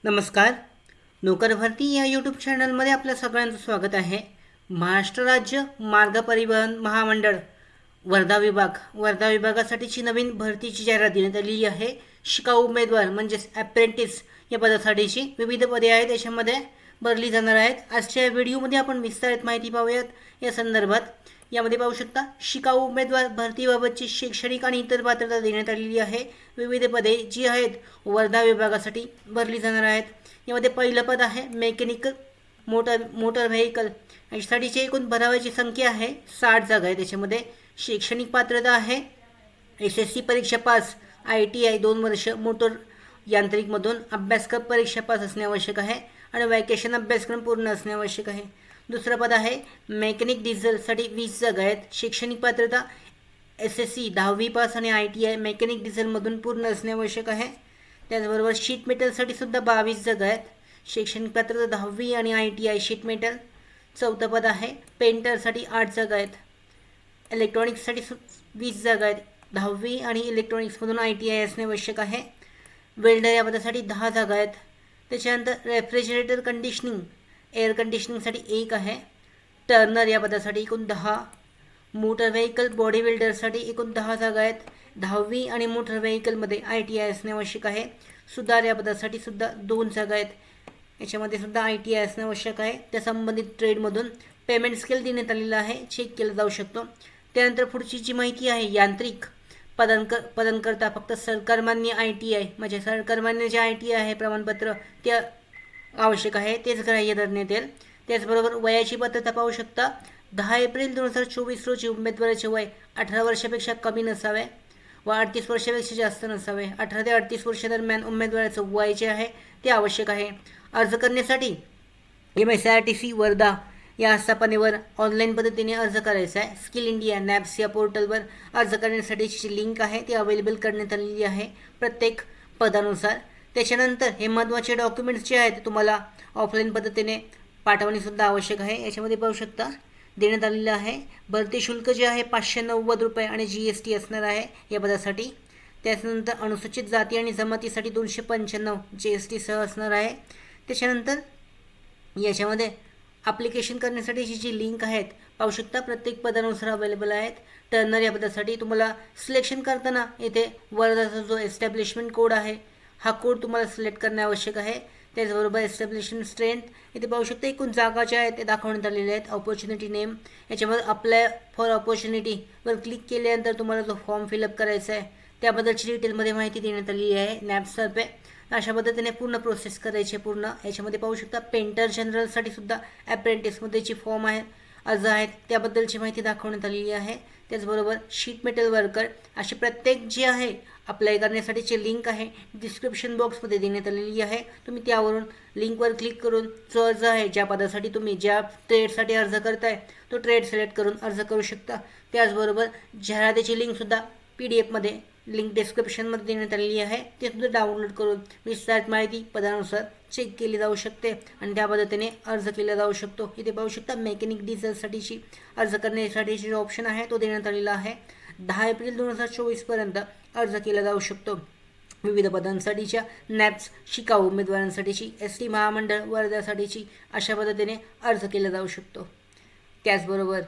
नमस्कार. नोकर भरती या यूट्यूब चॅनलमध्ये आपल्या सगळ्यांचं स्वागत आहे. महाराष्ट्र राज्य मार्ग परिवहन महामंडळ वर्धा विभागासाठीची नवीन भरतीची जाहिरात देण्यात आलेली आहे. शिकाऊ उमेदवार म्हणजेच ॲप्रेंटिस या पदासाठीची विविध पदे आहेत, याच्यामध्ये भरली जाणार आहेत. आजच्या व्हिडिओमध्ये आपण विस्तारित माहिती पाहूयात या संदर्भात. यामध्ये पाहू शकता शिकाऊ उमेदवार भरतीबाबतची शैक्षणिक आणि इतर पात्रता देण्यात आलेली आहे. विविध पदे जी आहेत वर्धा विभागासाठी भरली जाणार आहेत. यामध्ये पहिलं पद आहे मेकॅनिकल मोटर व्हेकल. यासाठीची एकूण भरावाची संख्या आहे 60 जागा आहे. त्याच्यामध्ये शैक्षणिक पात्रता आहे SSC परीक्षा पास, ITI 2 वर्ष मोटर यांत्रिकमधून अभ्यासक्रम परीक्षा पास असणे आवश्यक आहे आणि वॅकेशन अभ्यासक्रम पूर्ण असणे आवश्यक आहे. दुसरं पद आहे मेकॅनिक डिझेलसाठी 20 जागा आहेत. शैक्षणिक पात्रता SSC 10वी पास आणि ITI मेकॅनिक डिझेलमधून पूर्ण असणे आवश्यक आहे. त्याचबरोबर शीट मेटलसाठी सुद्धा 22 जागा आहेत. शैक्षणिक पात्रता 10वी आणि ITI शीट मेटल. चौथं पद आहे पेंटरसाठी 8 जागा आहेत. इलेक्ट्रॉनिक्ससाठी 20 जागा आहेत. 10वी आणि इलेक्ट्रॉनिक्समधून ITI असणे आवश्यक आहे. वेल्डर या पदासाठी 10 जागा आहेत. त्याच्यानंतर रेफ्रिजरेटर कंडिशनिंग एअर कंडिशनिंगसाठी 1 आहे. टर्नर या पदासाठी एकूण 10. मोटर व्हेकल बॉडी बिल्डरसाठी एकूण 10 जागा आहेत. 10वी आणि मोटर व्हेकलमध्ये ITI असणे आवश्यक आहे. सुधार या पदासाठी सुद्धा 2 जागा आहेत. याच्यामध्ये सुद्धा ITI असणे आवश्यक आहे. त्या संबंधित ट्रेडमधून पेमेंट स्केल देण्यात आलेला आहे, चेक केला जाऊ शकतो. त्यानंतर पुढची जी माहिती आहे यांत्रिक पदांकरता फक्त सरकारमान्य ITI म्हणजे सरकारमान्य जे ITI आहे प्रमाणपत्र ते आवश्यक आहे, तेच ग्राह्य धरण्यात येईल. त्याचबरोबर वयाची पात्रता पाहू शकता 10 एप्रिल 2024 रोजी उमेदवाराचे वय 18 वर्षापेक्षा कमी नसावे व 38 वर्षापेक्षा जास्त नसावे. 18 ते 38 वर्षादरम्यान उमेदवाराचं वय जे आहे ते आवश्यक आहे. अर्ज करण्यासाठी MSIRTC वर्धा या आस्थापनेवर ऑनलाईन पद्धतीने अर्ज करायचा आहे. स्किल इंडिया NAPS या पोर्टलवर अर्ज करण्यासाठीची लिंक आहे ती अवेलेबल करण्यात आलेली आहे प्रत्येक पदानुसार. त्याच्यानंतर हे महत्त्वाचे डॉक्युमेंट्स जे आहेत तुम्हाला ऑफलाईन पद्धतीने पाठवणेसुद्धा आवश्यक आहे. याच्यामध्ये पाहू शकता देण्यात आलेलं आहे. भरती शुल्क जे आहे 590 रुपये आणि GST असणार आहे या पदासाठी. त्याच्यानंतर अनुसूचित जाती आणि जमातीसाठी 295 GST सह असणार आहे. त्याच्यानंतर याच्यामध्ये ॲप्लिकेशन करण्यासाठीची जी लिंक आहेत पाहू शकता प्रत्येक पदानुसार अवेलेबल आहेत. टर्नर या पदासाठी तुम्हाला सिलेक्शन करताना येथे वर्धाचा जो एस्टॅब्लिशमेंट कोड आहे हा कोड तुम्हाला सिलेक्ट करणे आवश्यक आहे. त्याचबरोबर एस्टॅब्लिशमेंट स्ट्रेंथ इथे पाहू शकता एकूण जागा ज्या आहेत ते दाखवण्यात आलेल्या आहेत. ऑपॉर्च्युनिटी नेम याच्यामध्ये अप्लाय फॉर ऑपॉर्च्युनिटीवर क्लिक केल्यानंतर तुम्हाला जो फॉर्म फिलअप करायचा आहे त्याबद्दलची डिटेलमध्ये माहिती देण्यात आलेली आहे NAPS तर्फे. अशा पद्धतीने पूर्ण प्रोसेस करायची पूर्ण. याच्यामध्ये पाहू शकता पेंटर जनरलसाठी सुद्धा ॲप्रेंटिसमध्ये जी फॉर्म आहे अर्ज आहेत त्याबद्दलची माहिती दाखवण्यात आलेली आहे. त्याचबरोबर शीट मेटल वर्कर अशी प्रत्येक जी आहे अप्लाय करण्यासाठीची लिंक आहे डिस्क्रिप्शन बॉक्समध्ये देण्यात आलेली आहे. तुम्ही त्यावरून लिंकवर क्लिक करून जो अर्ज आहे ज्या पदासाठी तुम्ही ज्या ट्रेडसाठी अर्ज करताय तो ट्रेड सिलेक्ट करून अर्ज करू शकता. त्याचबरोबर जाहिरातीची लिंकसुद्धा PDF लिंक डिस्क्रिप्शनमध्ये देण्यात आलेली आहे. ते सुद्धा डाउनलोड करून विस्तारित माहिती पदानुसार चेक केली जाऊ शकते आणि त्या पद्धतीने अर्ज केला जाऊ शकतो. इथे पाहू शकता मेकॅनिक डिझेलसाठीची अर्ज करण्यासाठीची जो ऑप्शन आहे तो देण्यात आलेला आहे. 10 एप्रिल 2024 पर्यंत अर्ज केला जाऊ शकतो. विविध पदांसाठीच्या NAPS शिकाऊ उमेदवारांसाठीची ST महामंडळ वर्ध्यासाठीची अशा पद्धतीने अर्ज केला जाऊ शकतो. त्याचबरोबर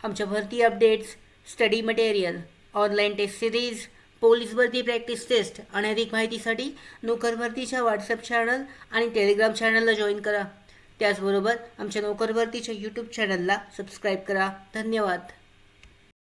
आमच्या भरती updates, study material, online test series, police भरती प्रॅक्टिस टेस्ट आणि अधिक माहितीसाठी नोकर भरतीच्या WhatsApp चॅनल आणि टेलिग्राम चॅनलला जॉईन करा. त्याचबरोबर आमच्या नोकर भरतीच्या YouTube चॅनलला सबस्क्राईब करा. धन्यवाद.